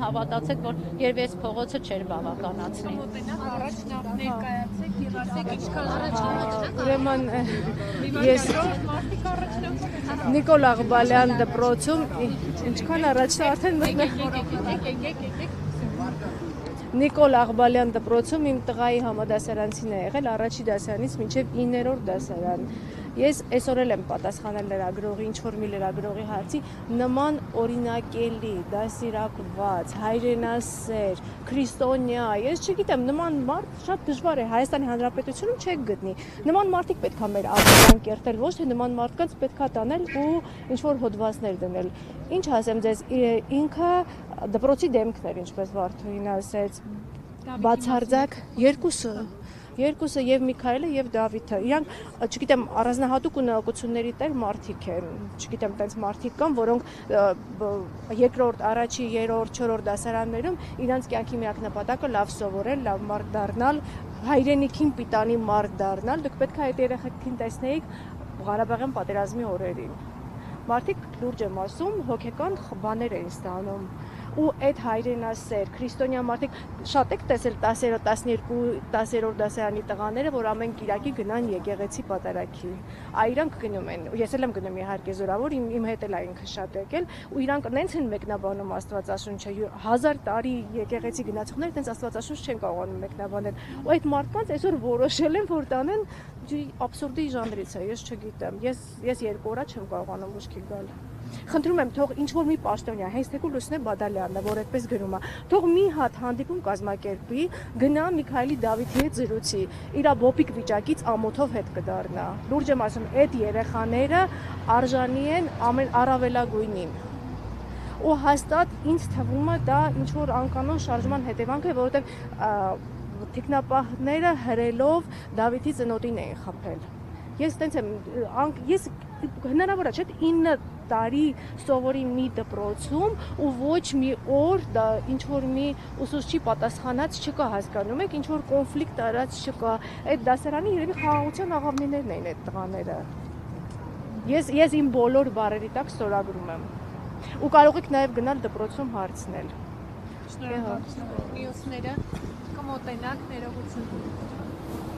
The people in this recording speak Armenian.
հավատացեք, որ երբ այս փողոցը չէր բավականացնի։ Առաջ ներկայացեք եւ ասեք ինչքան առաջ Ուրեմն ես Նիկոլ Աղբալյան դպրոցում ինչքան առաջ արդեն Նիկոլ Աղբալյան դպրոցում իմ տղայի համադասարանցին է եղել առաջի դասարանից մինչև 9-րդ դասարան։ Ես այսօր էլ եմ պատասխանել լրագրողի, ինչ-որ մի լրագրողի հարցի, նման օրինակելի, դասիրակված, հայրենասեր, քրիստոնյա, ես չգիտեմ, նման մարդ շատ դժվար է Հայաստանի Հանրապետությունում չեք գտնի։ Նման մարդիկ պետք է մեր ապագան կերտել, ոչ թե նման մարդկանց պետք է տանել ու ինչ-որ հոդվածներ դնել։ Ինչ ասեմ ձեզ, ինքը դպրոցի դեմքն էր, ինչպես Վարդուհին ասեց, բացարձակ երկուսը եւ Միքայելը եւ Դավիթը։ Իրանք, չգիտեմ, առանձնահատուկ ունակությունների տեր մարդիկ են։ Չգիտեմ, տենց մարդիկ կան, որոնք երկրորդ, առաջի, երրորդ, չորրորդ դասարաններում իրանց կյանքի միակ նպատակը լավ սովորել, լավ մարդ դառնալ, հայրենիքին պիտանի մարդ դառնալ։ Դուք պետք է այդ երեխեքին տեսնեիք Ղարաբաղյան պատերազմի օրերին։ Մարդիկ լուրջ եմ ասում, հոգեկան բաներ էին ստանում։ Ու այդ հայրենասեր, քրիստոնյա մարդիկ շատ եք տեսել 10-րդ, 12-րդ, 10-րդ դասարանի տղաները, որ ամեն կիրակի գնան եկեղեցի պատարագի։ Իրանք գնում են, ես էլ եմ գնում իհարկե զորավոր, իմ հետ էլ ինքը շատ եկել, ու իրանք նենց են մեկնաբանում Աստվածաշունչը, 1000 տարի եկեղեցի գնացողները տենց Աստվածաշունչ չեն կարողանում մեկնաբանել։ Ու այդ մարդկանց այսօր որոշել են, որ տանեն աբսուրդի ժանրից է, ես չգիտեմ։ Ես 2 օր չեմ կարողանում ուշքի գալ։ Խնդրում եմ, թող ինչ-որ մի պաշտոնյա, հենց թեկու Լուսնե Բադալյանն է, որ այդպես գրում է, թող մի հատ հանդիպում կազմակերպի, գնա Միքայելի Դավիթի հետ զրուցի, իր բոպիկ վիճակից ամոթով հետ կդառնա։ Լուրջ եմ ասում, այդ երեխաները արժանի են առավելագույնին։ Ու հաստատ ինձ թվում է դա ինչ-որ անկանոն շարժման հետևանք է, որովհետև թիկնապահները հրելով Դավիթի ծնոտին էին խփել։ Ես տենց եմ, ես հնարավոր է չէ 9 տարի սովորի մի դպրոցում ու ոչ մի օր դա ինչ որ մի ուսուցչի պատասխանած չկա, հասկանում եք, ինչ որ կոնֆլիկտ արած չկա։ Այդ դասարանի երևի խաղաղության աղավնիներն էին այդ տղաները։ Ես իմ բոլոր բարերի տակ ստորագրում եմ։ Ու կարող եք նաև գնալ դպրոցում հարցնել։ Շնորհակալություն։ Մյուսները կմոտենաք, ներողություն։